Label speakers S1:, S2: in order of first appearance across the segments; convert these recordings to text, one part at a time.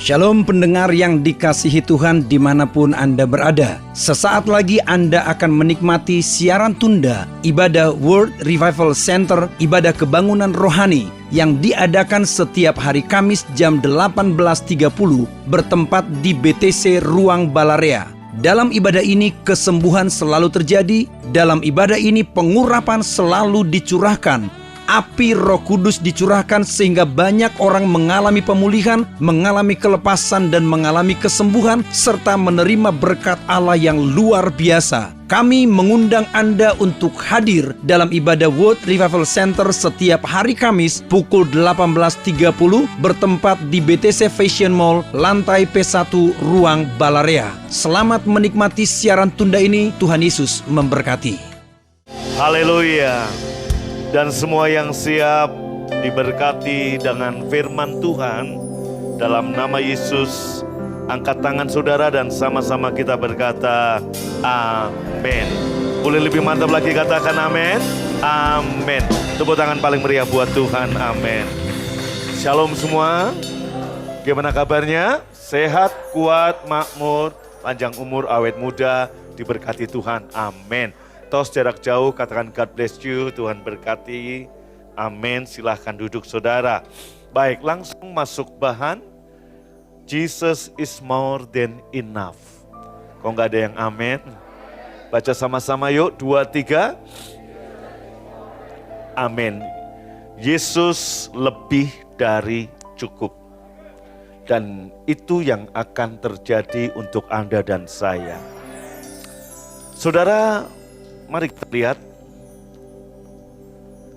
S1: Shalom pendengar yang dikasihi Tuhan dimanapun Anda berada. Sesaat lagi Anda akan menikmati siaran tunda ibadah World Revival Center, ibadah kebangunan rohani yang diadakan setiap hari Kamis jam 18.30 bertempat di BTC Ruang Balarea. Dalam ibadah ini kesembuhan selalu terjadi, dalam ibadah ini pengurapan selalu dicurahkan. Api Roh Kudus dicurahkan sehingga banyak orang mengalami pemulihan, mengalami kelepasan dan mengalami kesembuhan serta menerima berkat Allah yang luar biasa. Kami mengundang Anda untuk hadir dalam ibadah World Revival Center setiap hari Kamis pukul 18.30 bertempat di BTC Fashion Mall, lantai P1 Ruang Balarea. Selamat menikmati siaran tunda ini. Tuhan Yesus memberkati.
S2: Haleluya. Dan semua yang siap diberkati dengan firman Tuhan dalam nama Yesus, angkat tangan saudara dan sama-sama kita berkata amin. Boleh lebih mantap lagi katakan amin? Amin. Tepuk tangan paling meriah buat Tuhan, amin. Shalom semua. Gimana kabarnya? Sehat, kuat, makmur, panjang umur, awet muda, diberkati Tuhan, amin. Tos jarak jauh, katakan God bless you, Tuhan berkati, amin. Silahkan duduk saudara. Baik, langsung masuk bahan. Jesus is more than enough. Kok nggak ada yang amin? Baca sama-sama yuk, 2, 3. Amin. Yesus lebih dari cukup. Dan itu yang akan terjadi untuk Anda dan saya. Saudara, mari kita lihat.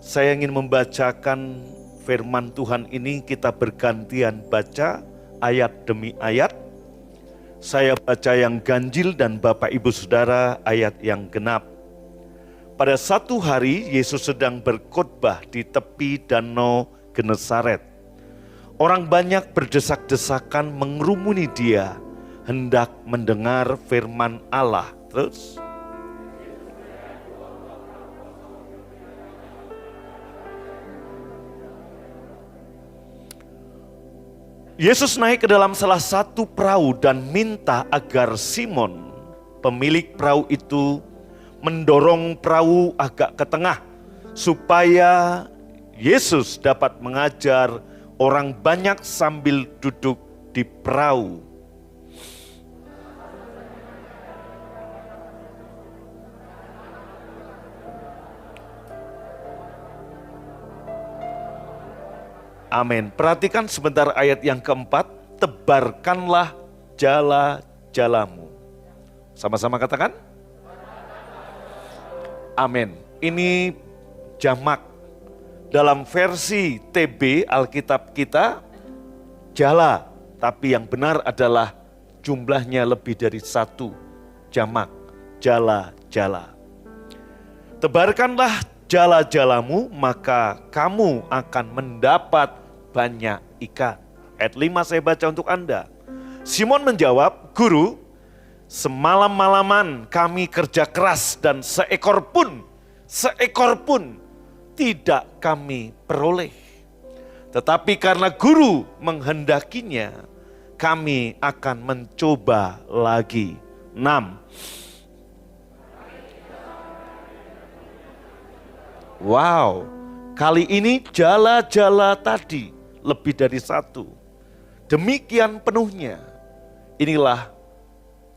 S2: Saya ingin membacakan firman Tuhan ini, kita bergantian baca ayat demi ayat. Saya baca yang ganjil dan Bapak Ibu Saudara ayat yang genap. Pada satu hari Yesus sedang berkhotbah di tepi danau Genesaret. Orang banyak berdesak-desakan mengerumuni dia, hendak mendengar firman Allah. Terus Yesus naik ke dalam salah satu perahu dan minta agar Simon, pemilik perahu itu, mendorong perahu agak ke tengah supaya Yesus dapat mengajar orang banyak sambil duduk di perahu. Amin. Perhatikan sebentar ayat yang keempat. Tebarkanlah jala-jalamu. Sama-sama katakan. Amin. Ini jamak. Dalam versi TB Alkitab kita, jala. Tapi yang benar adalah jumlahnya lebih dari satu. Jamak. Jala-jala. Tebarkanlah jala-jalamu, maka kamu akan mendapat banyak ikan. Ayat 5 saya baca untuk Anda. Simon menjawab, Guru, semalam-malaman kami kerja keras dan seekor pun tidak kami peroleh. Tetapi karena Guru menghendakinya, kami akan mencoba lagi. 6. Wow, kali ini jala-jala tadi lebih dari satu. Demikian penuhnya. Inilah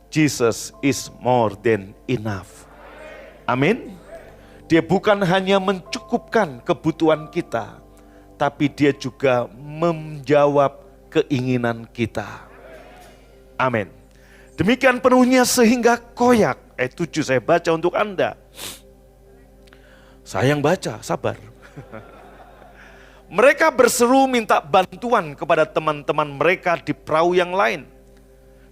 S2: Jesus is more than enough. Amin. Dia bukan hanya mencukupkan kebutuhan kita, tapi dia juga menjawab keinginan kita. Amin. Demikian penuhnya sehingga koyak. Ayat 7 saya baca untuk Anda. Saya yang baca, sabar. Mereka berseru minta bantuan kepada teman-teman mereka di perahu yang lain.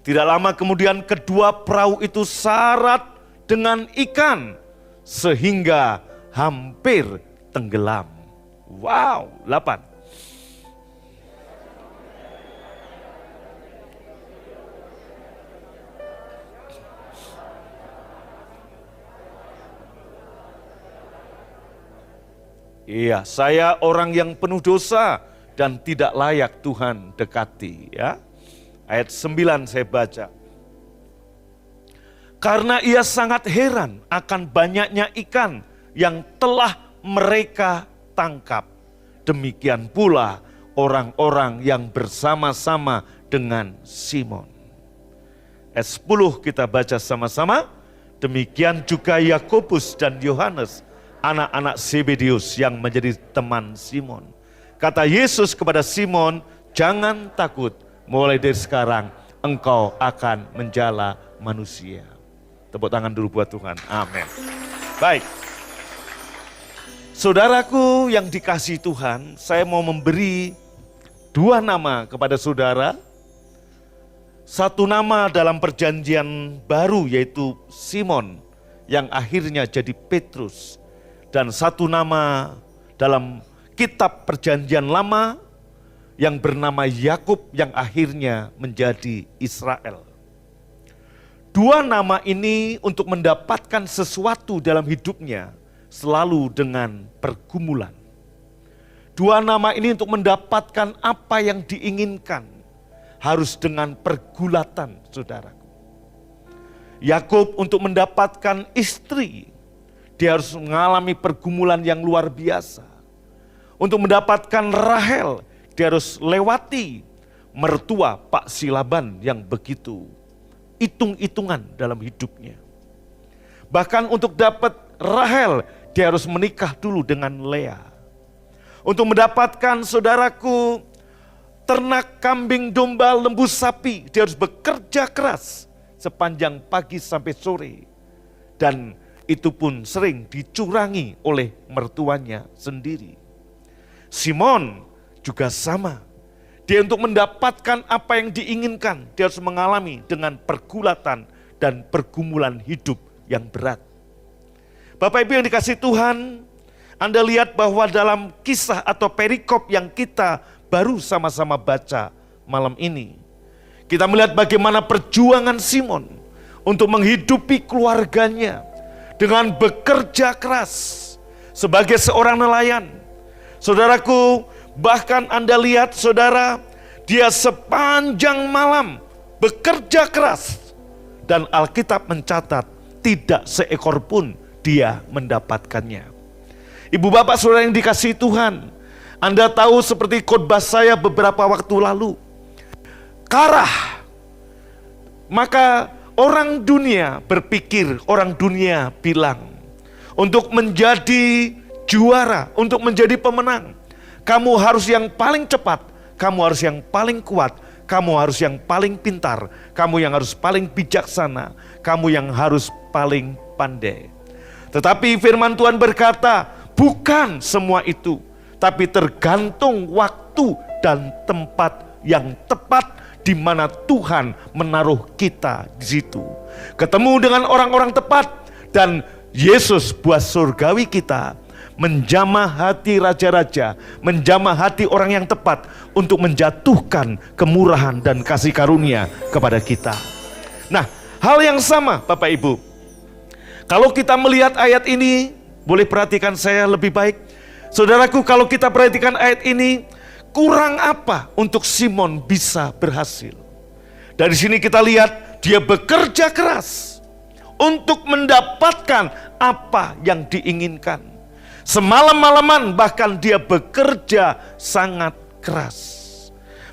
S2: Tidak lama kemudian kedua perahu itu syarat dengan ikan sehingga hampir tenggelam. Wow, 8. Iya, saya orang yang penuh dosa dan tidak layak Tuhan dekati, ya. Ayat 9 saya baca. Karena ia sangat heran akan banyaknya ikan yang telah mereka tangkap. Demikian pula orang-orang yang bersama-sama dengan Simon. Ayat 10 kita baca sama-sama. Demikian juga Yakobus dan Yohanes, anak-anak Zebedeus yang menjadi teman Simon. Kata Yesus kepada Simon, jangan takut, mulai dari sekarang engkau akan menjala manusia. Tepuk tangan dulu buat Tuhan, amin. Baik, saudaraku yang dikasihi Tuhan, saya mau memberi 2 nama kepada saudara. Satu nama dalam perjanjian baru yaitu Simon yang akhirnya jadi Petrus. Dan satu nama dalam kitab perjanjian lama yang bernama Yakub yang akhirnya menjadi Israel. 2 nama ini untuk mendapatkan sesuatu dalam hidupnya selalu dengan pergumulan. 2 nama ini untuk mendapatkan apa yang diinginkan harus dengan pergulatan, saudaraku. Yakub untuk mendapatkan istri, dia harus mengalami pergumulan yang luar biasa. Untuk mendapatkan Rahel, dia harus lewati mertua Pak Silaban yang begitu hitung-hitungan dalam hidupnya. Bahkan untuk dapat Rahel, dia harus menikah dulu dengan Lea. Untuk mendapatkan, saudaraku, ternak kambing, domba, lembu, sapi, dia harus bekerja keras sepanjang pagi sampai sore. Dan itu pun sering dicurangi oleh mertuanya sendiri. Simon juga sama. Dia untuk mendapatkan apa yang diinginkan, dia harus mengalami dengan pergulatan dan pergumulan hidup yang berat. Bapak Ibu yang dikasihi Tuhan, Anda lihat bahwa dalam kisah atau perikop yang kita baru sama-sama baca malam ini, kita melihat bagaimana perjuangan Simon untuk menghidupi keluarganya dengan bekerja keras sebagai seorang nelayan. Saudaraku, bahkan Anda lihat saudara, dia sepanjang malam bekerja keras. Dan Alkitab mencatat tidak seekor pun dia mendapatkannya. Ibu bapak saudara yang dikasihi Tuhan, Anda tahu seperti khotbah saya beberapa waktu lalu, Karah. Maka orang dunia berpikir, orang dunia bilang, untuk menjadi juara, untuk menjadi pemenang, kamu harus yang paling cepat, kamu harus yang paling kuat, kamu harus yang paling pintar, kamu yang harus paling bijaksana, kamu yang harus paling pandai. Tetapi firman Tuhan berkata, bukan semua itu, tapi tergantung waktu dan tempat yang tepat di mana Tuhan menaruh kita di situ. Ketemu dengan orang-orang tepat, dan Yesus buat surgawi kita menjamah hati raja-raja, menjamah hati orang yang tepat untuk menjatuhkan kemurahan dan kasih karunia kepada kita. Nah, hal yang sama Bapak Ibu, kalau kita melihat ayat ini, boleh perhatikan saya lebih baik. Saudaraku, kalau kita perhatikan ayat ini, kurang apa untuk Simon bisa berhasil? Dari sini kita lihat dia bekerja keras untuk mendapatkan apa yang diinginkan. Semalam-malaman bahkan dia bekerja sangat keras.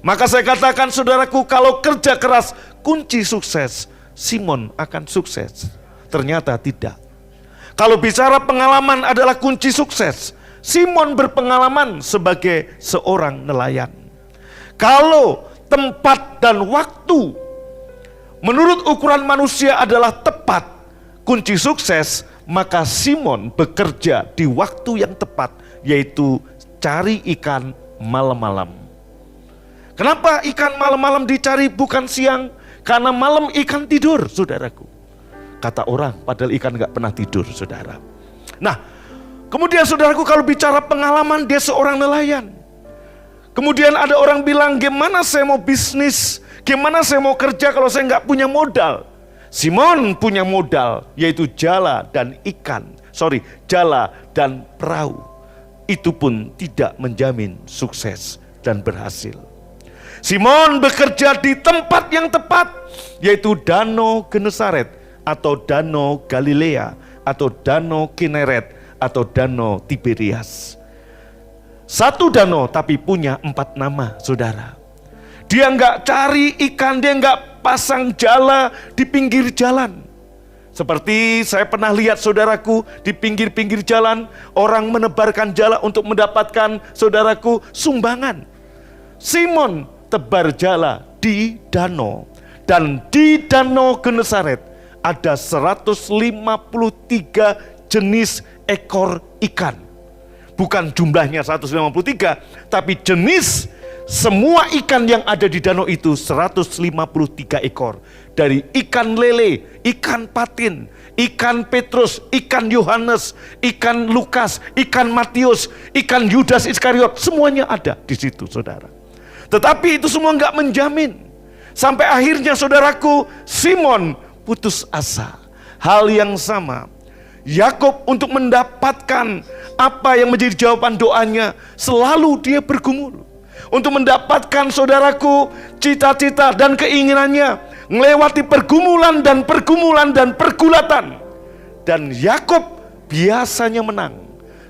S2: Maka saya katakan saudaraku, kalau kerja keras kunci sukses, Simon akan sukses. Ternyata tidak. Kalau bicara pengalaman adalah kunci sukses, Simon berpengalaman sebagai seorang nelayan. Kalau tempat dan waktu menurut ukuran manusia adalah tepat, kunci sukses, maka Simon bekerja di waktu yang tepat, yaitu cari ikan malam-malam. Kenapa ikan malam-malam dicari bukan siang? Karena malam ikan tidur, saudaraku. Kata orang, padahal ikan gak pernah tidur, saudara. Nah, kemudian saudaraku, kalau bicara pengalaman, dia seorang nelayan. Kemudian ada orang bilang, gimana saya mau bisnis? Gimana saya mau kerja kalau saya gak punya modal? Simon punya modal, yaitu jala dan jala dan perahu. Itu pun tidak menjamin sukses dan berhasil. Simon bekerja di tempat yang tepat, yaitu Danau Genesaret atau Danau Galilea atau Danau Kineret atau Danau Tiberias. Satu danau tapi punya 4 nama, saudara. Dia nggak cari ikan, dia nggak pasang jala di pinggir jalan. Seperti saya pernah lihat, saudaraku, di pinggir-pinggir jalan orang menebarkan jala untuk mendapatkan, saudaraku, sumbangan. Simon tebar jala di danau, dan di Danau Genesaret ada 153 jenis ekor ikan. Bukan jumlahnya 153, tapi jenis semua ikan yang ada di danau itu 153 ekor. Dari ikan lele, ikan patin, ikan Petrus, ikan Yohanes, ikan Lukas, ikan Matius, ikan Yudas Iskariot, semuanya ada di situ, saudara. Tetapi itu semua nggak menjamin. Sampai akhirnya, saudaraku, Simon putus asa. Hal yang sama, Yakub untuk mendapatkan apa yang menjadi jawaban doanya, selalu dia bergumul untuk mendapatkan, saudaraku, cita-cita dan keinginannya, melewati pergumulan dan pergulatan. Dan Yakub biasanya menang,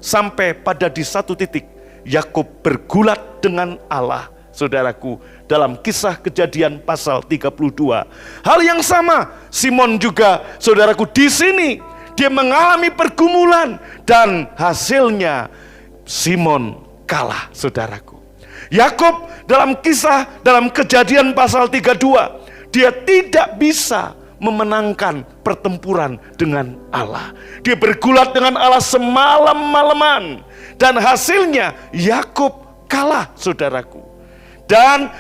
S2: sampai pada di satu titik Yakub bergulat dengan Allah, saudaraku, dalam Kisah Kejadian pasal 32. Hal yang sama Simon juga, saudaraku, di sini dia mengalami pergumulan dan hasilnya Simon kalah, saudaraku. Yakub dalam Kejadian pasal 32, dia tidak bisa memenangkan pertempuran dengan Allah. Dia bergulat dengan Allah semalam-malaman dan hasilnya Yakub kalah, saudaraku. Dan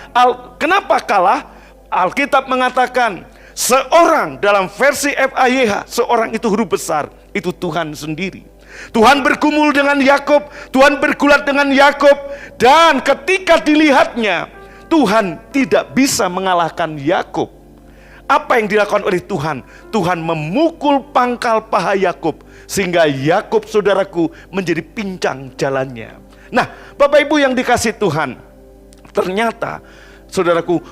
S2: kenapa kalah? Alkitab mengatakan seorang, dalam versi FAYH, seorang itu huruf besar, itu Tuhan sendiri. Tuhan bergumul dengan Yakub, Tuhan bergulat dengan Yakub, dan ketika dilihatnya Tuhan tidak bisa mengalahkan Yakub. Apa yang dilakukan oleh Tuhan? Tuhan memukul pangkal paha Yakub sehingga Yakub, saudaraku, menjadi pincang jalannya. Nah, Bapak Ibu yang dikasih Tuhan, ternyata, saudaraku,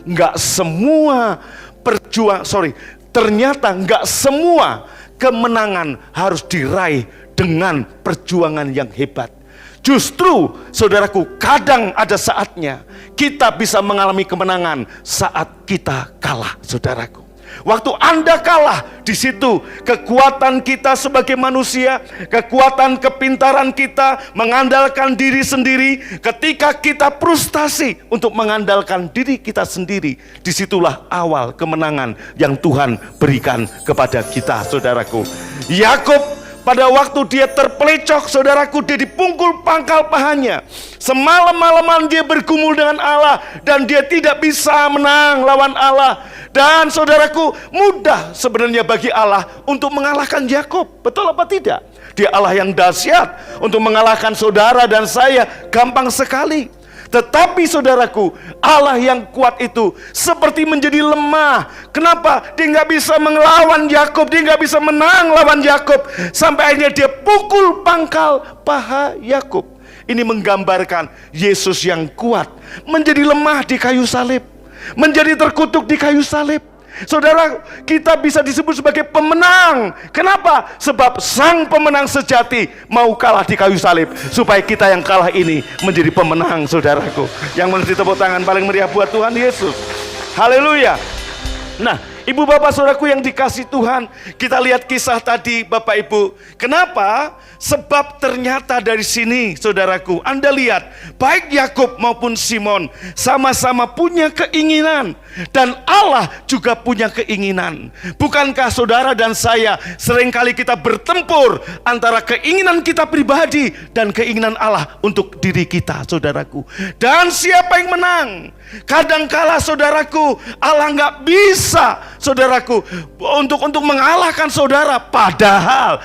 S2: ternyata nggak semua kemenangan harus diraih dengan perjuangan yang hebat. Justru, saudaraku, kadang ada saatnya kita bisa mengalami kemenangan saat kita kalah, saudaraku. Waktu Anda kalah, di situ kekuatan kita sebagai manusia, kekuatan kepintaran kita mengandalkan diri sendiri, ketika kita frustasi untuk mengandalkan diri kita sendiri, disitulah awal kemenangan yang Tuhan berikan kepada kita, saudaraku. Yakub pada waktu dia terpelecok, saudaraku, dia dipungkul pangkal pahanya. Semalam-malaman dia bergumul dengan Allah dan dia tidak bisa menang lawan Allah. Dan saudaraku, mudah sebenarnya bagi Allah untuk mengalahkan Yakub. Betul apa tidak? Dia Allah yang dahsyat, untuk mengalahkan saudara dan saya gampang sekali. Tetapi saudaraku, Allah yang kuat itu seperti menjadi lemah. Kenapa? Dia nggak bisa melawan Yakub, dia nggak bisa menang lawan Yakub, sampai akhirnya dia pukul pangkal paha Yakub. Ini menggambarkan Yesus yang kuat menjadi lemah di kayu salib, menjadi terkutuk di kayu salib. Saudara, kita bisa disebut sebagai pemenang. Kenapa? Sebab sang pemenang sejati mau kalah di kayu salib, supaya kita yang kalah ini menjadi pemenang, saudaraku. Yang menjadi tepuk tangan paling meriah buat Tuhan Yesus. Haleluya. Nah, ibu bapak saudaraku yang dikasih Tuhan, kita lihat kisah tadi, Bapak Ibu. Kenapa? Sebab ternyata dari sini, saudaraku, Anda lihat, baik Yakub maupun Simon sama-sama punya keinginan, dan Allah juga punya keinginan. Bukankah saudara dan saya seringkali kita bertempur antara keinginan kita pribadi dan keinginan Allah untuk diri kita, saudaraku? Dan siapa yang menang? Kadangkala, saudaraku, Allah nggak bisa, saudaraku, untuk mengalahkan saudara. Padahal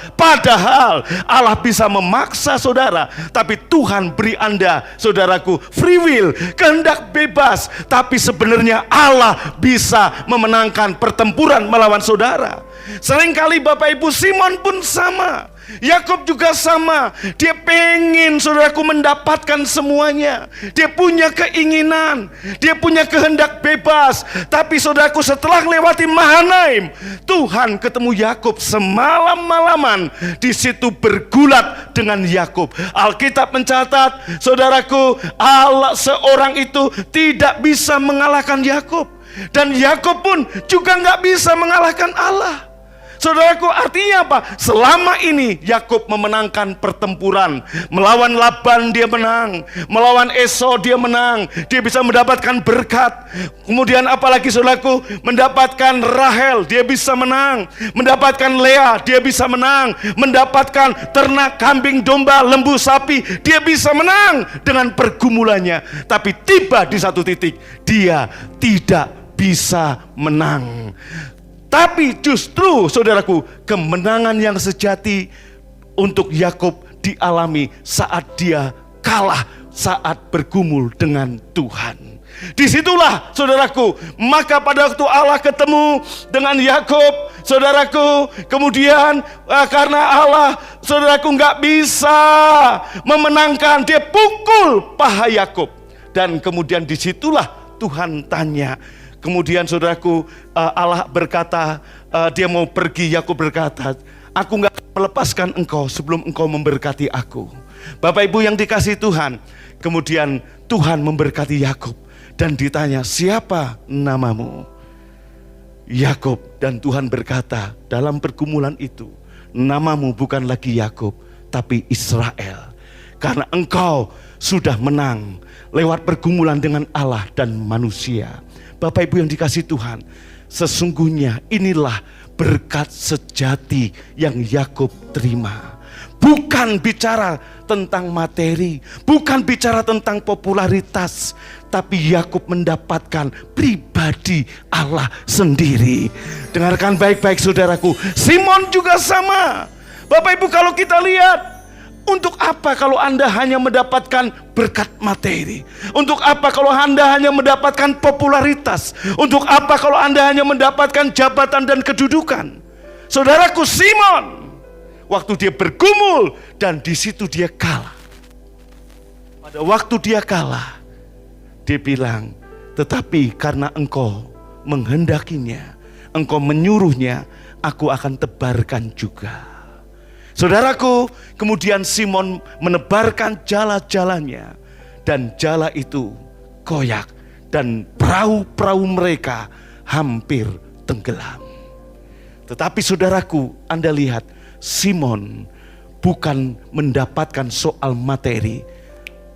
S2: Allah bisa memaksa saudara, tapi Tuhan beri Anda, saudaraku, free will, kehendak bebas. Tapi sebenarnya Allah bisa memenangkan pertempuran melawan saudara. Seringkali Bapak Ibu, Simon pun sama, Yakub juga sama. Dia pengen saudaraku mendapatkan semuanya. Dia punya keinginan, dia punya kehendak bebas. Tapi saudaraku, setelah lewati Mahanaim, Tuhan ketemu Yakub semalam-malaman. Di situ bergulat dengan Yakub. Alkitab mencatat, saudaraku, Allah seorang itu tidak bisa mengalahkan Yakub. Dan Yakub pun juga nggak bisa mengalahkan Allah. Saudaraku, artinya apa? Selama ini Yakub memenangkan pertempuran. Melawan Laban dia menang, melawan Esau dia menang. Dia bisa mendapatkan berkat. Kemudian apalagi saudaraku, mendapatkan Rahel dia bisa menang, mendapatkan Lea dia bisa menang, mendapatkan ternak kambing, domba, lembu, sapi dia bisa menang dengan pergumulannya. Tapi tiba di satu titik dia tidak bisa menang. Tapi justru saudaraku, kemenangan yang sejati untuk Yakub dialami saat dia kalah, saat bergumul dengan Tuhan. Disitulah saudaraku, maka pada waktu Allah ketemu dengan Yakub, saudaraku, kemudian karena Allah, saudaraku, nggak bisa memenangkan, dia pukul paha Yakub. Dan kemudian disitulah Tuhan tanya. Kemudian saudaraku, Allah berkata, dia mau pergi. Yakub berkata, aku gak akan melepaskan engkau sebelum engkau memberkati aku. Bapak Ibu yang dikasihi Tuhan, kemudian Tuhan memberkati Yakub. Dan ditanya, siapa namamu? Yakub. Dan Tuhan berkata, dalam pergumulan itu, namamu bukan lagi Yakub, tapi Israel. Karena engkau sudah menang lewat pergumulan dengan Allah dan manusia. Bapak Ibu yang dikasihi Tuhan, sesungguhnya inilah berkat sejati yang Yakub terima. Bukan bicara tentang materi, bukan bicara tentang popularitas, tapi Yakub mendapatkan pribadi Allah sendiri. Dengarkan baik-baik saudaraku, Simon juga sama. Bapak Ibu, kalau kita lihat, untuk apa kalau Anda hanya mendapatkan berkat materi? Untuk apa kalau Anda hanya mendapatkan popularitas? Untuk apa kalau Anda hanya mendapatkan jabatan dan kedudukan? Saudaraku, Simon, waktu dia bergumul dan di situ dia kalah. Pada waktu dia kalah, dia bilang, tetapi karena engkau menghendakinya, engkau menyuruhnya, aku akan tebarkan juga. Saudaraku, kemudian Simon menebarkan jala-jalanya, dan jala itu koyak, dan perahu-perahu mereka hampir tenggelam. Tetapi saudaraku, Anda lihat, Simon bukan mendapatkan soal materi.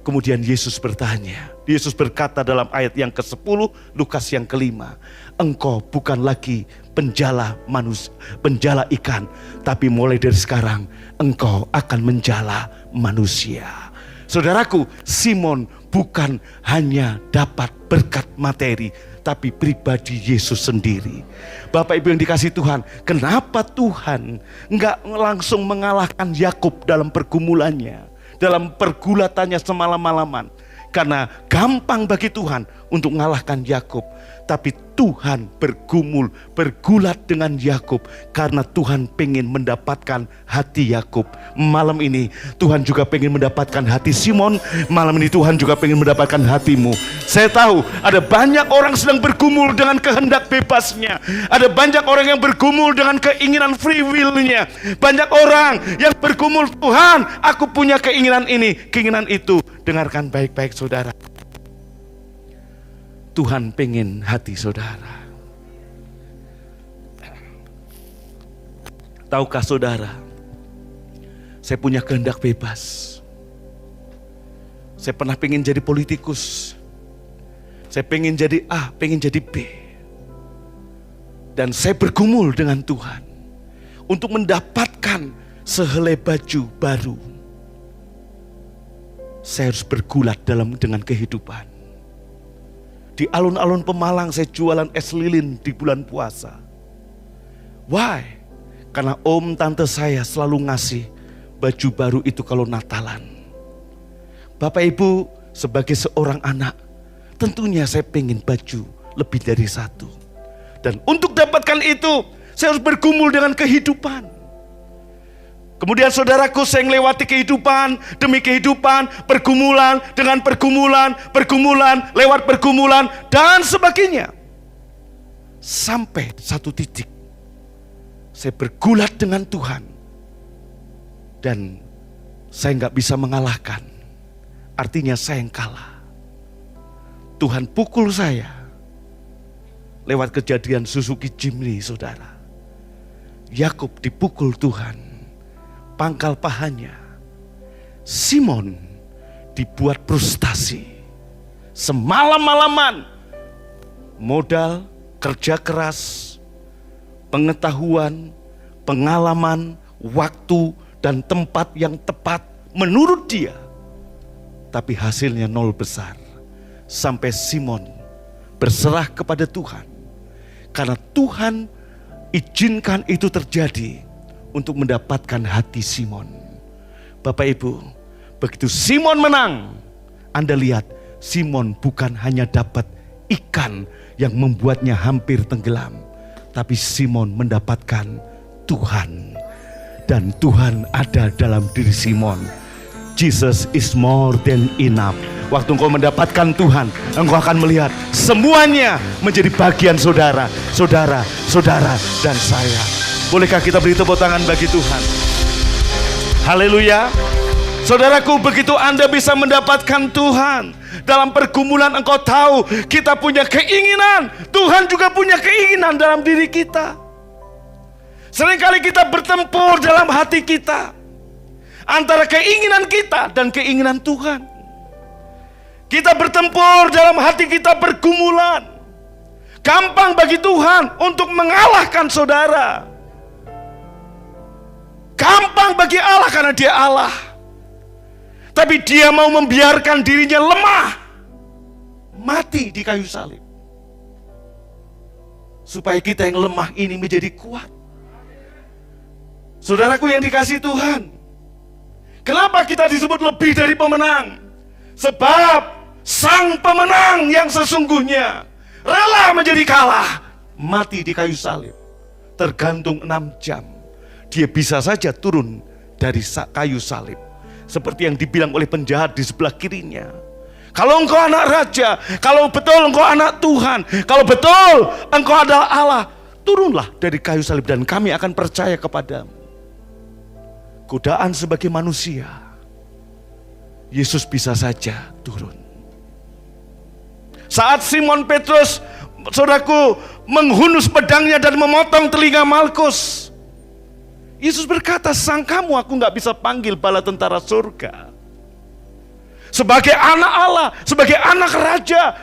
S2: Kemudian Yesus bertanya, Yesus berkata dalam ayat yang ke-10, Lukas yang ke-5, engkau bukan lagi penjala manusia, penjala ikan, tapi mulai dari sekarang engkau akan menjala manusia. Saudaraku, Simon bukan hanya dapat berkat materi, tapi pribadi Yesus sendiri. Bapak Ibu yang dikasihi Tuhan, kenapa Tuhan enggak langsung mengalahkan Yakub dalam pergumulannya, dalam pergulatannya semalam-malaman? Karena gampang bagi Tuhan untuk mengalahkan Yakub. Tapi Tuhan bergulat dengan Yakub karena Tuhan pengen mendapatkan hati Yakub. Malam ini Tuhan juga pengen mendapatkan hati Simon. Malam ini Tuhan juga pengen mendapatkan hatimu. Saya tahu ada banyak orang sedang bergumul dengan kehendak bebasnya. Ada banyak orang yang bergumul dengan keinginan free will-nya. Banyak orang yang bergumul, Tuhan, aku punya keinginan ini, keinginan itu. Dengarkan baik-baik saudara. Tuhan pengen hati saudara. Tahukah saudara, saya punya kehendak bebas. Saya pernah pengen jadi politikus. Saya pengen jadi A, pengen jadi B. Dan saya bergumul dengan Tuhan untuk mendapatkan sehelai baju baru. Saya harus bergulat dengan kehidupan. Di alun-alun Pemalang saya jualan es lilin di bulan puasa. Why? Karena om tante saya selalu ngasih baju baru itu kalau Natalan. Bapak Ibu, sebagai seorang anak, tentunya saya pengen baju lebih dari satu. Dan untuk dapatkan itu, Saya harus bergumul dengan kehidupan. Kemudian saudaraku, saya melewati kehidupan demi kehidupan, pergumulan dengan pergumulan, lewat pergumulan, dan sebagainya. Sampai satu titik, saya bergulat dengan Tuhan. Dan saya nggak bisa mengalahkan. Artinya saya yang kalah. Tuhan pukul saya. Lewat kejadian Suzuki Jimny, saudara. Yakub dipukul Tuhan. Pangkal pahanya. Simon dibuat frustasi. Semalam-malaman. Modal, kerja keras, pengetahuan, pengalaman, waktu, dan tempat yang tepat menurut dia. Tapi hasilnya nol besar. Sampai Simon berserah kepada Tuhan. Karena Tuhan izinkan itu terjadi untuk mendapatkan hati Simon. Bapak Ibu, begitu Simon menang, Anda lihat Simon bukan hanya dapat ikan yang membuatnya hampir tenggelam, tapi Simon mendapatkan Tuhan. Dan Tuhan ada dalam diri Simon. Jesus is more than enough. Waktu engkau mendapatkan Tuhan, engkau akan melihat semuanya menjadi bagian saudara, dan saya. Bolehkah kita beri tepuk tangan bagi Tuhan? Haleluya. Saudaraku, begitu Anda bisa mendapatkan Tuhan, dalam pergumulan engkau tahu kita punya keinginan, Tuhan juga punya keinginan dalam diri kita. Seringkali kita bertempur dalam hati kita antara keinginan kita dan keinginan Tuhan. Kita bertempur dalam hati kita, pergumulan. Gampang bagi Tuhan untuk mengalahkan saudara. Gampang bagi Allah karena dia Allah. Tapi dia mau membiarkan dirinya lemah, mati di kayu salib, supaya kita yang lemah ini menjadi kuat. Saudaraku yang dikasihi Tuhan, kenapa kita disebut lebih dari pemenang? Sebab sang pemenang yang sesungguhnya rela menjadi kalah, mati di kayu salib. Tergantung 6 jam. Dia bisa saja turun dari kayu salib. Seperti yang dibilang oleh penjahat di sebelah kirinya. Kalau engkau anak raja, kalau betul engkau anak Tuhan, kalau betul engkau adalah Allah, turunlah dari kayu salib dan kami akan percaya kepadamu. Godaan sebagai manusia, Yesus bisa saja turun. Saat Simon Petrus, saudaraku, menghunus pedangnya dan memotong telinga Malkus, Yesus berkata, sang kamu aku gak bisa panggil bala tentara surga. Sebagai anak Allah, sebagai anak raja,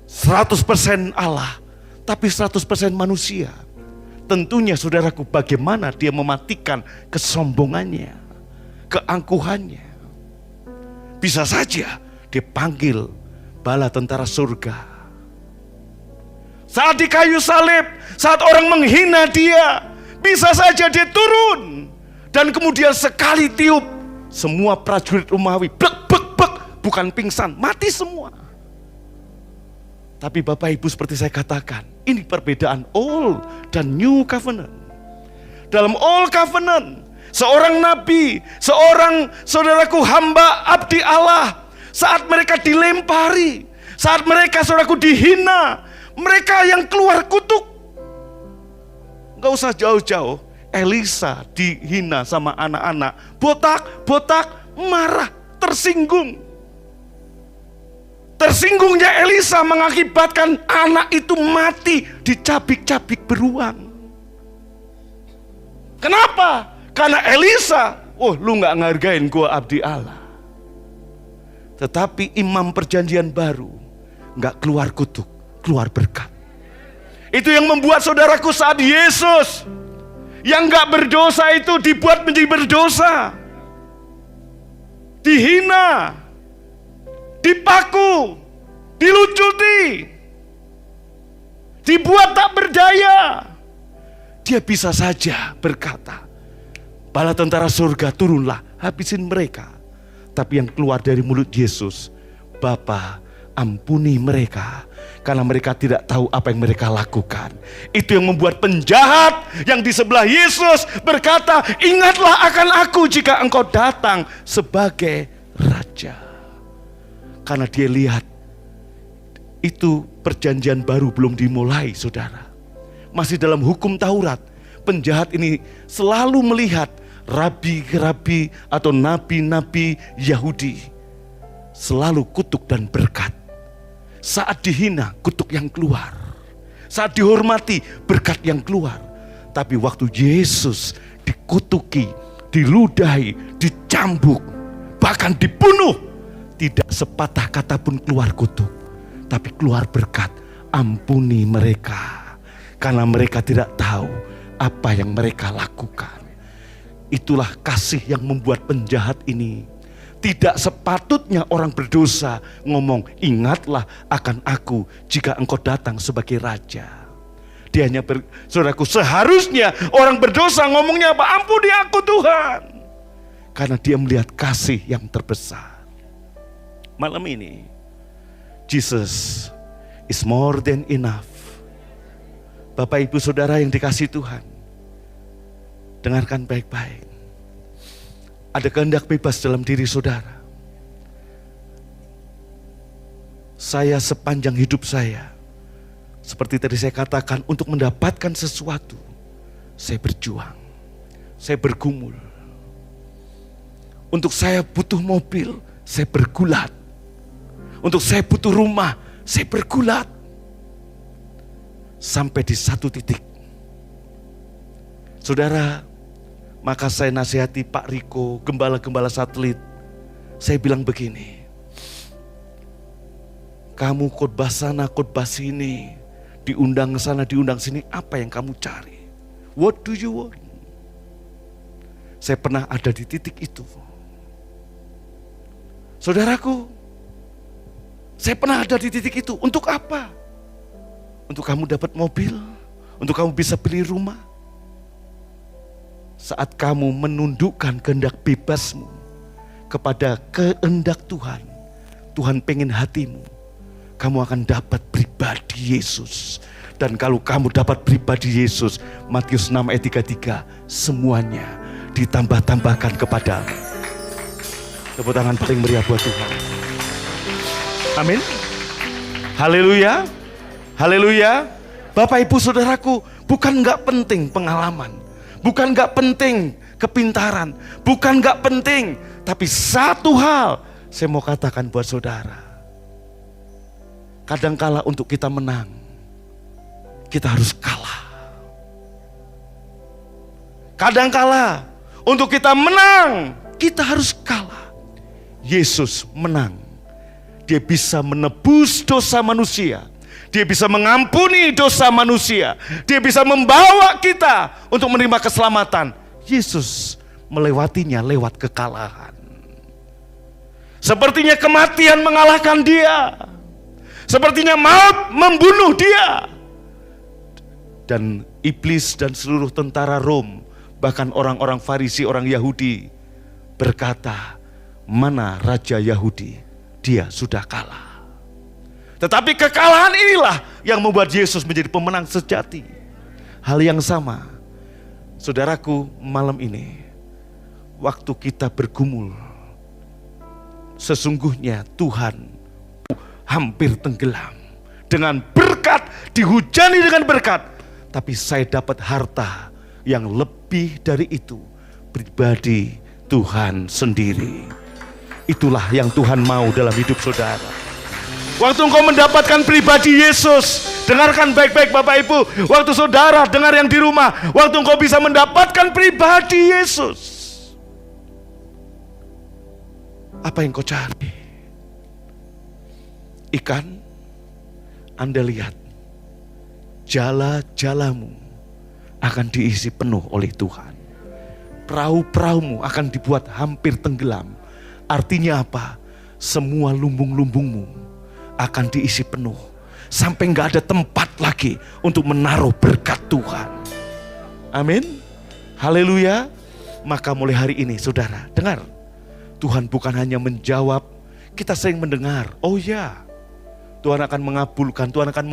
S2: 100% Allah, tapi 100% manusia. Tentunya saudaraku, bagaimana dia mematikan kesombongannya, keangkuhannya. Bisa saja dipanggil bala tentara surga. Saat di kayu salib, saat orang menghina dia, bisa saja dia turun. Dan kemudian sekali tiup, semua prajurit Romawi blek, bukan pingsan, mati semua. Tapi Bapak Ibu, seperti saya katakan, ini perbedaan Old dan New Covenant. Dalam Old Covenant, seorang nabi, seorang saudaraku hamba abdi Allah, saat mereka dilempari, saat mereka saudaraku dihina, mereka yang keluar kutuk. Gak usah jauh-jauh, Elisa dihina sama anak-anak, botak, marah, tersinggung. Tersinggungnya Elisa mengakibatkan anak itu mati dicabik-cabik beruang. Kenapa? Karena Elisa, lu gak ngargain gua abdi Allah. Tetapi imam perjanjian baru gak keluar kutuk, keluar berkat. Itu yang membuat saudaraku, saat Yesus yang gak berdosa itu dibuat menjadi berdosa, dihina, dipaku, dilucuti, dibuat tak berdaya, dia bisa saja berkata, bala tentara surga turunlah, habisin mereka. Tapi yang keluar dari mulut Yesus, Bapa,
S3: ampuni mereka, karena mereka tidak tahu apa yang mereka lakukan. Itu yang membuat penjahat yang di sebelah Yesus berkata, ingatlah akan aku jika engkau datang sebagai Raja. Karena dia lihat, itu perjanjian baru belum dimulai, saudara. Masih dalam hukum Taurat. Penjahat ini selalu melihat rabi-rabi atau nabi-nabi Yahudi selalu kutuk dan berkat. Saat dihina, kutuk yang keluar. Saat dihormati, berkat yang keluar. Tapi waktu Yesus dikutuki, diludahi, dicambuk, bahkan dibunuh, tidak sepatah kata pun keluar kutuk, tapi keluar berkat. Ampuni mereka, karena mereka tidak tahu apa yang mereka lakukan. Itulah kasih yang membuat penjahat ini tidak sepatutnya orang berdosa ngomong, ingatlah akan aku jika engkau datang sebagai Raja. Dia hanya saudaraku, seharusnya orang berdosa ngomongnya apa? Ampuni aku Tuhan. Karena dia melihat kasih yang terbesar. Malam ini, Jesus is more than enough. Bapak ibu saudara yang dikasihi Tuhan, dengarkan baik-baik. Ada kehendak bebas dalam diri saudara. Saya sepanjang hidup saya, seperti tadi saya katakan, untuk mendapatkan sesuatu, saya berjuang, saya bergumul. Untuk saya butuh mobil, saya bergulat. Untuk saya butuh rumah, saya bergulat. Sampai di satu titik, saudara, maka saya nasihati Pak Riko, gembala-gembala satelit. Saya bilang begini, kamu khotbah sana, khotbah sini, diundang sana, diundang sini, apa yang kamu cari? What do you want? Saya pernah ada di titik itu. Saudaraku, saya pernah ada di titik itu. Untuk apa? Untuk kamu dapat mobil? Untuk kamu bisa beli rumah? Saat kamu menundukkan kehendak bebasmu kepada kehendak Tuhan, Tuhan pengen hatimu, kamu akan dapat pribadi Yesus. Dan kalau kamu dapat pribadi Yesus, Matius 6 ayat 33, semuanya ditambah-tambahkan kepadamu. Tepuk tangan paling meriah buat Tuhan. Amin. Haleluya. Haleluya. Bapak ibu saudaraku, bukan gak penting pengalaman, bukan gak penting kepintaran, bukan gak penting, tapi satu hal saya mau katakan buat saudara. Kadangkala untuk kita menang, kita harus kalah. Kadangkala untuk kita menang, kita harus kalah. Yesus menang. Dia bisa menebus dosa manusia. Dia bisa mengampuni dosa manusia. Dia bisa membawa kita untuk menerima keselamatan. Yesus melewatinya lewat kekalahan. Sepertinya kematian mengalahkan dia. Sepertinya maut membunuh dia. Dan iblis dan seluruh tentara Rom, bahkan orang-orang Farisi, orang Yahudi, berkata, mana Raja Yahudi? Dia sudah kalah. Tetapi kekalahan inilah yang membuat Yesus menjadi pemenang sejati. Hal yang sama, saudaraku, malam ini, waktu kita bergumul, sesungguhnya Tuhan hampir tenggelam. Dengan berkat, dihujani dengan berkat. Tapi saya dapat harta yang lebih dari itu, pribadi Tuhan sendiri. Itulah yang Tuhan mau dalam hidup saudara. Waktu engkau mendapatkan pribadi Yesus, dengarkan baik-baik Bapak Ibu. Waktu saudara dengar yang di rumah, waktu engkau bisa mendapatkan pribadi Yesus, apa yang kau cari? Ikan? Anda lihat, jala-jalamu akan diisi penuh oleh Tuhan. Perahu-perahumu akan dibuat hampir tenggelam. Artinya apa? Semua lumbung-lumbungmu akan diisi penuh. Sampai gak ada tempat lagi untuk menaruh berkat Tuhan. Amin. Haleluya. Maka mulai hari ini saudara, dengar. Tuhan bukan hanya menjawab, kita sering mendengar. Oh ya, Tuhan akan mengabulkan, Tuhan akan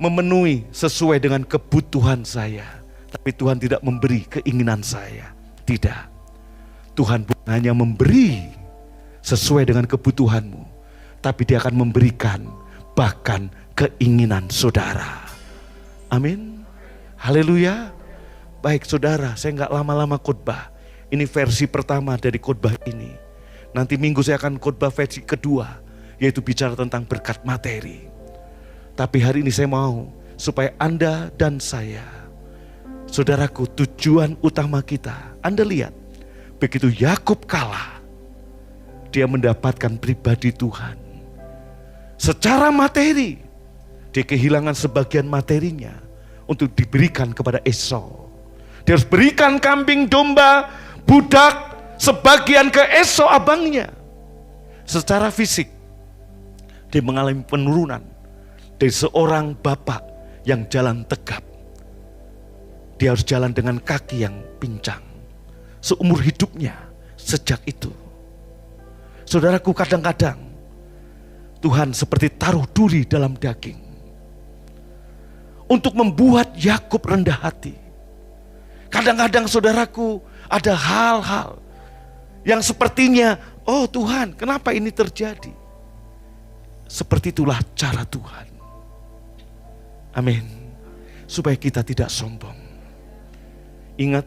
S3: memenuhi sesuai dengan kebutuhan saya. Tapi Tuhan tidak memberi keinginan saya. Tidak. Tuhan bukan hanya memberi sesuai dengan kebutuhanmu, tapi Dia akan memberikan bahkan keinginan saudara. Amin. Haleluya. Baik saudara, saya nggak lama-lama khotbah. Ini versi pertama dari khotbah ini. Nanti minggu saya akan khotbah versi kedua, yaitu bicara tentang berkat materi. Tapi hari ini saya mau supaya Anda dan saya, saudaraku, tujuan utama kita, Anda lihat, begitu Yakub kalah, dia mendapatkan pribadi Tuhan. Secara materi, dia kehilangan sebagian materinya untuk diberikan kepada Esau. Dia harus berikan kambing, domba, budak, sebagian ke Esau abangnya. Secara fisik, dia mengalami penurunan dari seorang bapak yang jalan tegap. Dia harus jalan dengan kaki yang pincang seumur hidupnya sejak itu. Saudaraku, kadang-kadang Tuhan seperti taruh duri dalam daging untuk membuat Yakub rendah hati. Kadang-kadang saudaraku, ada hal-hal yang sepertinya, oh Tuhan, kenapa ini terjadi? Seperti itulah cara Tuhan. Amin. Supaya kita tidak sombong. Ingat,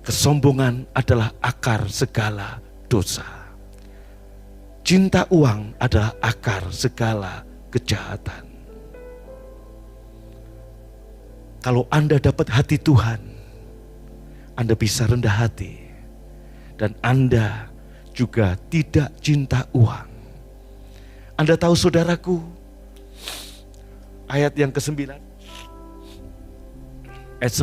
S3: kesombongan adalah akar segala dosa. Cinta uang adalah akar segala kejahatan. Kalau Anda dapat hati Tuhan, Anda bisa rendah hati. Dan Anda juga tidak cinta uang. Anda tahu saudaraku, ayat yang ke-9, ayat 8.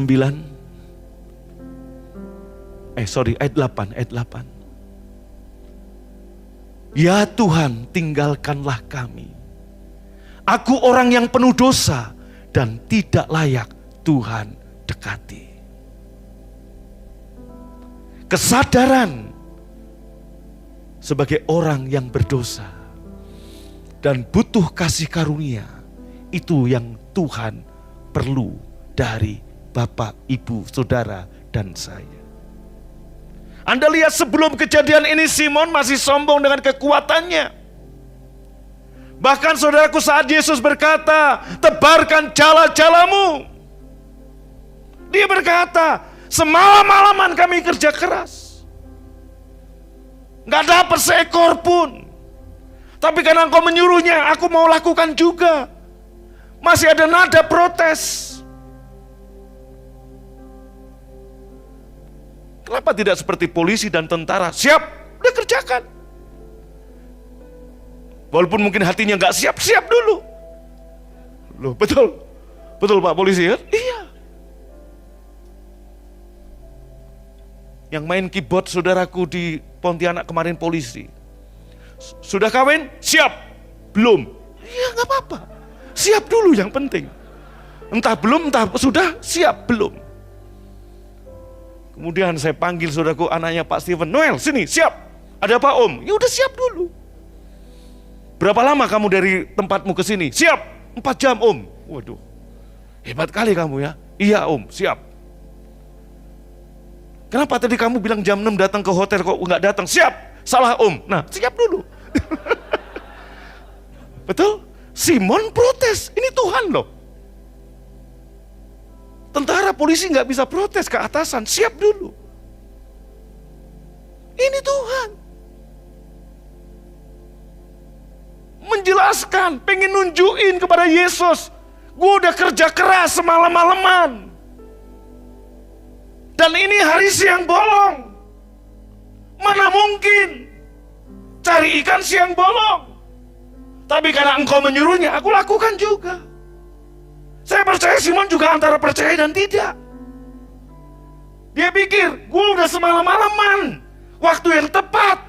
S3: Ya Tuhan, tinggalkanlah kami. Aku orang yang penuh dosa dan tidak layak Tuhan dekati. Kesadaran sebagai orang yang berdosa dan butuh kasih karunia, itu yang Tuhan perlu dari Bapak, Ibu, Saudara, dan saya. Anda lihat sebelum kejadian ini Simon masih sombong dengan kekuatannya. Bahkan saudaraku, saat Yesus berkata, tebarkan jala-jalamu, dia berkata, semalam-malaman kami kerja keras, gak dapat seekor pun. Tapi karena engkau menyuruhnya, aku mau lakukan juga. Masih ada nada protes. Kenapa tidak seperti polisi dan tentara? Siap, udah kerjakan. Walaupun mungkin hatinya gak siap, siap dulu. Loh, betul Pak polisi kan? Iya. Yang main keyboard saudaraku di Pontianak kemarin polisi. Sudah kawin? Siap. Belum? Iya, gak apa-apa. Siap dulu yang penting. Entah belum, entah sudah, siap belum. Kemudian saya panggil saudaraku, anaknya Pak Steven, Noel sini, siap. Ada apa Om? Ya udah siap dulu. Berapa lama kamu dari tempatmu ke sini? Siap. 4 jam Om. Waduh, hebat kali kamu ya. Iya Om, siap. Kenapa tadi kamu bilang jam 6 datang ke hotel kok nggak datang? Siap. Salah Om. Nah, siap dulu. Betul? Simon protes. Ini Tuhan loh. Tentara polisi nggak bisa protes ke atasan. Siap dulu. Ini Tuhan. Menjelaskan, pengen nunjukin kepada Yesus. Gue udah kerja keras semalam-malaman. Dan ini hari siang bolong. Mana mungkin cari ikan siang bolong. Tapi karena engkau menyuruhnya, aku lakukan juga. Saya percaya Simon juga antara percaya dan tidak. Dia pikir, gue udah semalam-malaman, waktu yang tepat,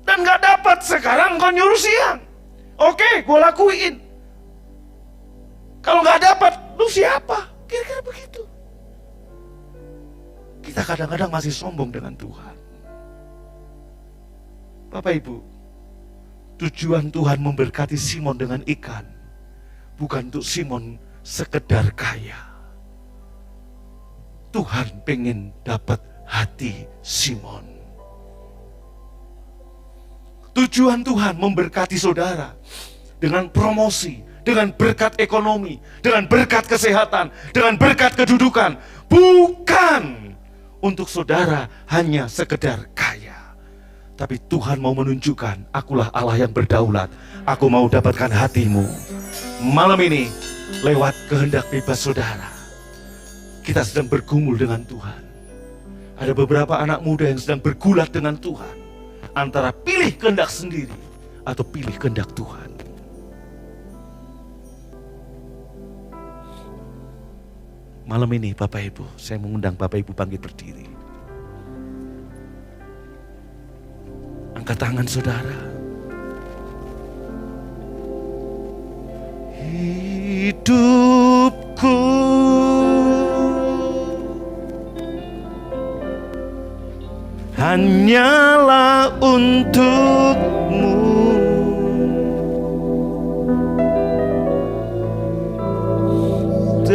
S3: dan gak dapat, sekarang engkau nyuruh siang. Oke, gue lakuin. Kalau gak dapat, lu siapa? Kira-kira begitu. Kita kadang-kadang masih sombong dengan Tuhan. Bapak Ibu, Tujuan Tuhan memberkati Simon dengan ikan bukan untuk Simon sekedar kaya. Tuhan pengen dapat hati Simon. Tujuan Tuhan memberkati saudara dengan promosi, dengan berkat ekonomi, dengan berkat kesehatan, dengan berkat kedudukan, bukan untuk saudara hanya sekedar kaya. Tapi Tuhan mau menunjukkan, akulah Allah yang berdaulat. Aku mau dapatkan hatimu. Malam ini, lewat kehendak bebas saudara, kita sedang bergumul dengan Tuhan. Ada beberapa anak muda yang sedang bergulat dengan Tuhan, antara pilih kehendak sendiri atau pilih kehendak Tuhan. Malam ini Bapak Ibu, saya mengundang Bapak Ibu bangkit berdiri. Angkat tangan saudara. Hidupku hanyalah untuk-Mu.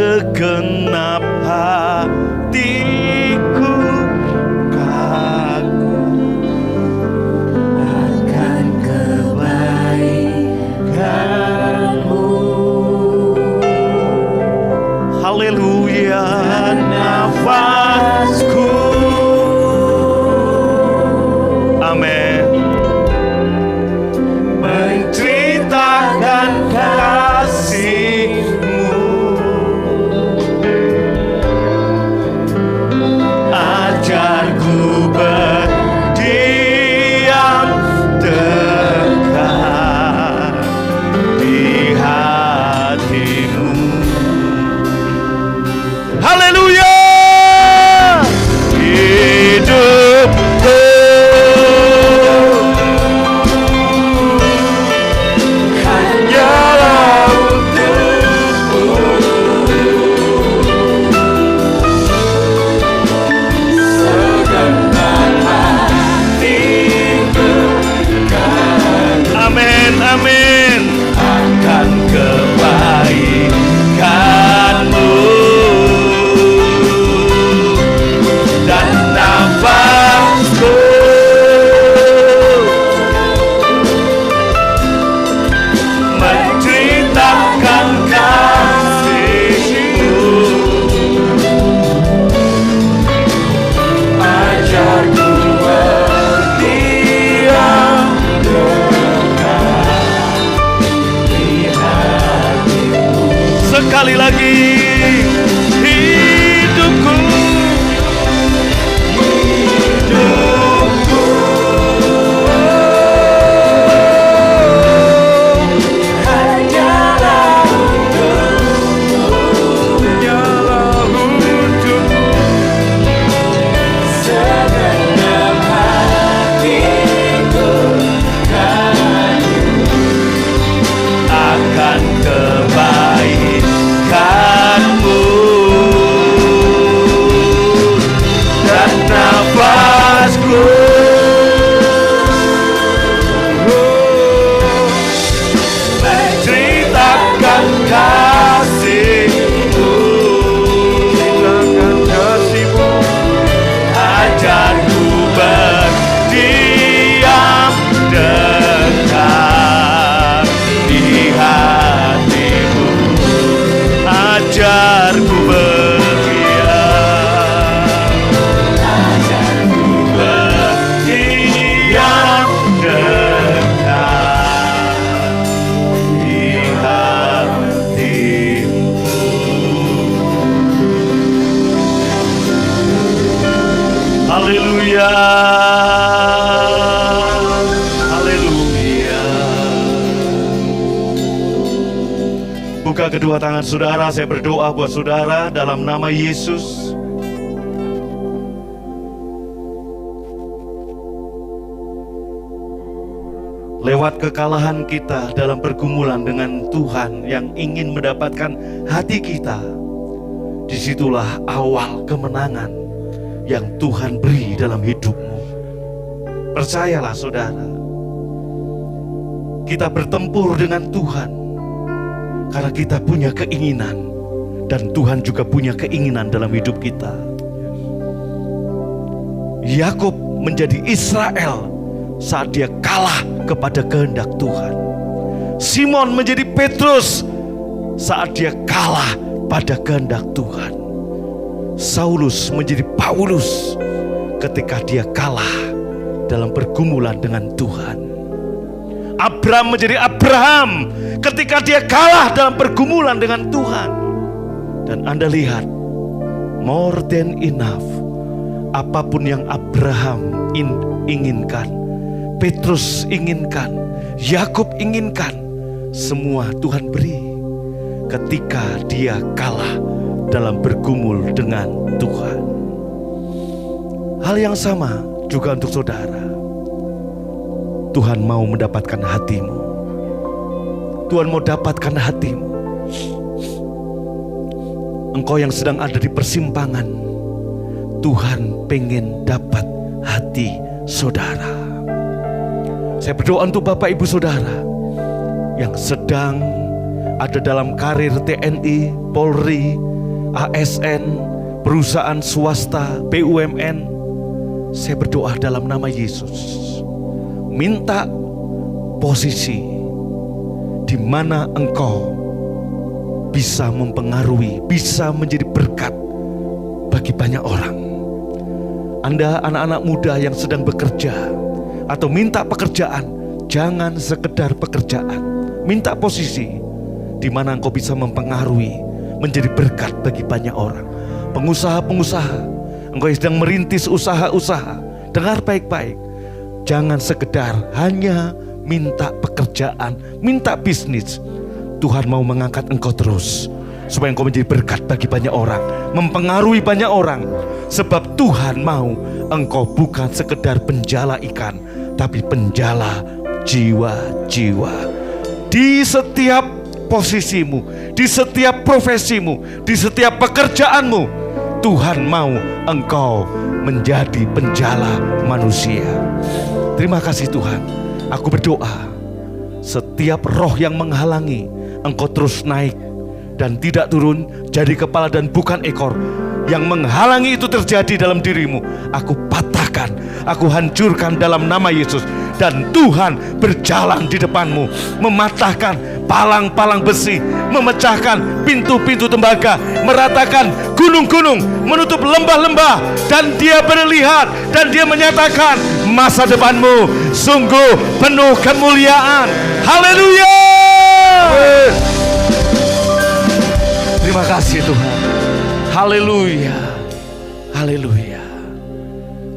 S3: Segenap hatiku kagum akan kebaikan-Mu. Haleluya, nafasku. Amin. Menceritakan kasih-Mu. Ajarku berdiam dekat di hati-Mu. Haleluya. Hidupku hanyalah untuk-Mu. Segenap hatiku kagum. Amin, amin. Akan kebaikan-Mu. Dan nafasku menceritakan kasih-Mu. Ajarku berdiam dekat di hati-Mu. Sekali lagi, hidupku hanyalah untuk-Mu. Segenap hatiku kagum akan kebaikan-Mu. Dan nafasku menceritakan kasih-Mu. Ajarku berdiam dekat di hati-Mu. Ajarku berdiam dekat di hati-Mu. Haleluya. Haleluya. Buka kedua tangan saudara, saya berdoa buat saudara dalam nama Yesus. Lewat kekalahan kita dalam pergumulan dengan Tuhan yang ingin mendapatkan hati kita, disitulah awal kemenangan yang Tuhan beri dalam hidupmu. Percayalah saudara, Kita bertempur dengan Tuhan karena kita punya keinginan, dan Tuhan juga punya keinginan dalam hidup kita. Yakub menjadi Israel saat dia kalah kepada kehendak Tuhan. Simon menjadi Petrus saat dia kalah pada kehendak Tuhan. Saulus menjadi Paulus ketika dia kalah dalam pergumulan dengan Tuhan. Abraham menjadi Abraham ketika dia kalah dalam pergumulan dengan Tuhan. Dan Anda lihat, more than enough. Apapun yang Abraham inginkan, Petrus inginkan, Yakub inginkan, semua Tuhan beri ketika dia kalah dalam bergumul dengan Tuhan. Hal yang sama juga untuk saudara. Tuhan mau mendapatkan hatimu. Tuhan mau dapatkan hatimu. Engkau yang sedang ada di persimpangan, Tuhan pengen dapat hati saudara. Saya berdoa untuk Bapak Ibu Saudara yang sedang ada dalam karir TNI, Polri, ASN, perusahaan swasta, BUMN. Saya berdoa dalam nama Yesus. Minta posisi di mana engkau bisa mempengaruhi, bisa menjadi berkat bagi banyak orang. Anda anak-anak muda yang sedang bekerja atau minta pekerjaan, jangan sekedar pekerjaan. Minta posisi di mana engkau bisa mempengaruhi, menjadi berkat bagi banyak orang. Pengusaha-pengusaha, engkau yang sedang merintis usaha-usaha, dengar baik-baik. Jangan sekedar hanya minta pekerjaan, minta bisnis. Tuhan mau mengangkat engkau terus, supaya engkau menjadi berkat bagi banyak orang, mempengaruhi banyak orang. Sebab Tuhan mau engkau bukan sekedar penjala ikan, tapi penjala jiwa-jiwa. Di setiap posisimu, di setiap profesimu, di setiap pekerjaanmu, Tuhan mau engkau menjadi penjala manusia. Terima kasih Tuhan. Aku berdoa, setiap roh yang menghalangi engkau terus naik dan tidak turun, jadi kepala dan bukan ekor, yang menghalangi itu terjadi dalam dirimu, aku patahkan, aku hancurkan dalam nama Yesus. Dan Tuhan berjalan di depanmu, mematahkan palang-palang besi, memecahkan pintu-pintu tembaga, meratakan gunung-gunung, menutup lembah-lembah, dan Dia berlihat dan Dia menyatakan masa depanmu sungguh penuh kemuliaan. Haleluya. Terima kasih Tuhan. Haleluya. Haleluya.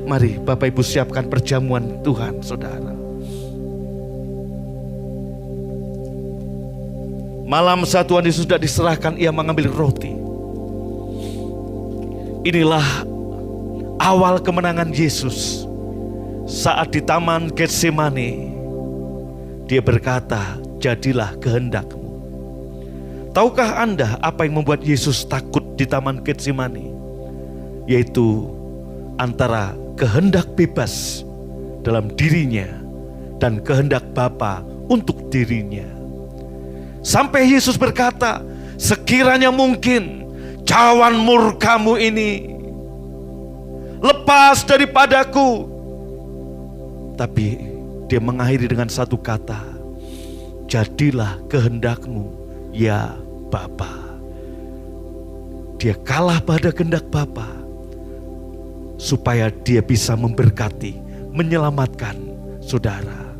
S3: Mari Bapak Ibu siapkan perjamuan Tuhan saudara. Malam saat Tuhan Yesus sudah diserahkan, Ia mengambil roti. Inilah awal kemenangan Yesus. Saat di Taman Getsemani, Dia berkata, jadilah kehendakmu. Tahukah Anda apa yang membuat Yesus takut di Taman Getsemani? Yaitu antara kehendak bebas dalam dirinya dan kehendak Bapa untuk dirinya. Sampai Yesus berkata, sekiranya mungkin cawan murkamu ini lepas daripadaku. Tapi Dia mengakhiri dengan satu kata, jadilah kehendakmu ya Bapa. Dia kalah pada kehendak Bapa supaya Dia bisa memberkati, menyelamatkan saudara.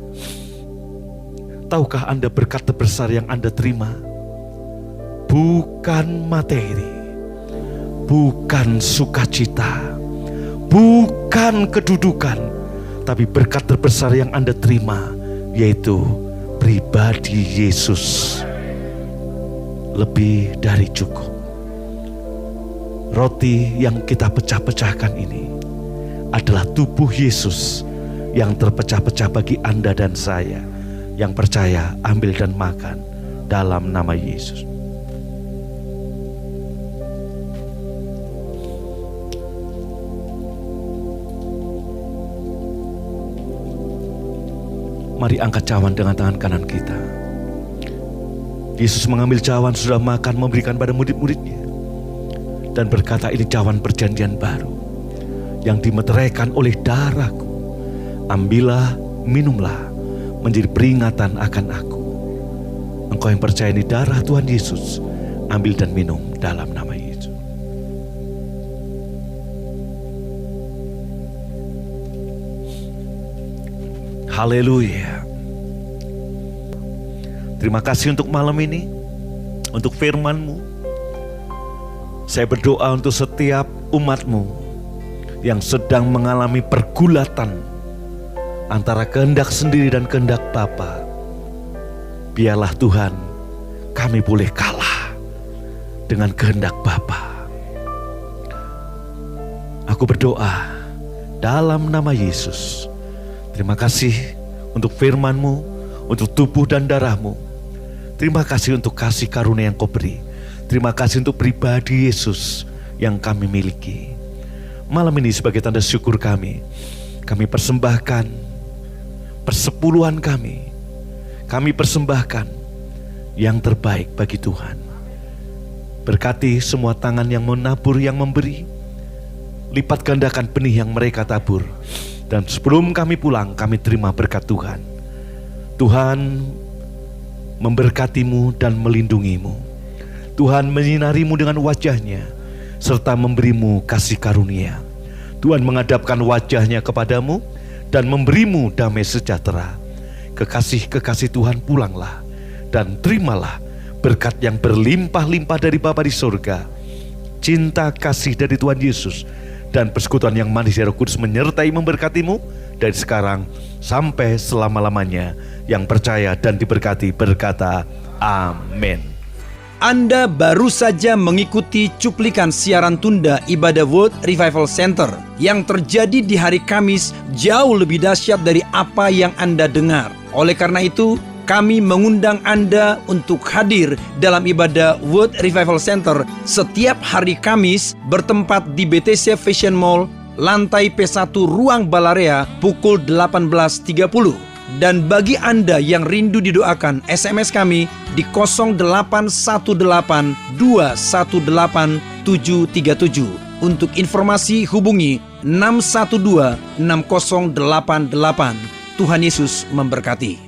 S3: Tahukah Anda berkat terbesar yang Anda terima? Bukan materi, bukan sukacita, bukan kedudukan, tapi berkat terbesar yang Anda terima yaitu pribadi Yesus. Lebih dari cukup. Roti yang kita pecah-pecahkan ini adalah tubuh Yesus yang terpecah-pecah bagi Anda dan saya. Yang percaya, ambil dan makan dalam nama Yesus. Mari angkat cawan dengan tangan kanan kita. Yesus mengambil cawan, sudah makan, memberikan pada murid-muridnya, dan berkata, ini cawan perjanjian baru yang dimeteraikan oleh darahku. Ambillah, minumlah, menjadi peringatan akan aku. Engkau yang percaya ini darah Tuhan Yesus, ambil dan minum dalam nama Yesus. Haleluya. Terima kasih untuk malam ini, untuk firman-Mu. Saya berdoa untuk setiap umat-Mu yang sedang mengalami pergulatan antara kehendak sendiri dan kehendak Bapa. Biarlah Tuhan, kami boleh kalah dengan kehendak Bapa. Aku berdoa dalam nama Yesus. Terima kasih untuk firman-Mu, untuk tubuh dan darah-Mu. Terima kasih untuk kasih karunia yang Kau beri. Terima kasih untuk pribadi Yesus yang kami miliki. Malam ini sebagai tanda syukur kami persembahkan persepuluhan kami. Kami persembahkan yang terbaik bagi Tuhan. Berkati semua tangan yang menabur, yang memberi. Lipat gandakan benih yang mereka tabur. Dan sebelum kami pulang, kami terima berkat Tuhan. Tuhan memberkatimu dan melindungimu. Tuhan menyinarimu dengan wajah-Nya serta memberimu kasih karunia. Tuhan menghadapkan wajah-Nya kepadamu dan memberimu damai sejahtera. Kekasih-kekasih Tuhan, pulanglah dan terimalah berkat yang berlimpah-limpah dari Bapa di surga, cinta kasih dari Tuhan Yesus, dan persekutuan yang manis dari Roh Kudus menyertai memberkatimu dari sekarang sampai selama-lamanya. Yang percaya dan diberkati berkata amin.
S1: Anda baru saja mengikuti cuplikan siaran tunda ibadah World Revival Center yang terjadi di hari Kamis, jauh lebih dahsyat dari apa yang Anda dengar. Oleh karena itu, kami mengundang Anda untuk hadir dalam ibadah World Revival Center setiap hari Kamis bertempat di BTC Fashion Mall, lantai P1 Ruang Balarea pukul 18.30. Dan bagi Anda yang rindu didoakan, SMS kami di 0818218737. Untuk informasi hubungi 6126088. Tuhan Yesus memberkati.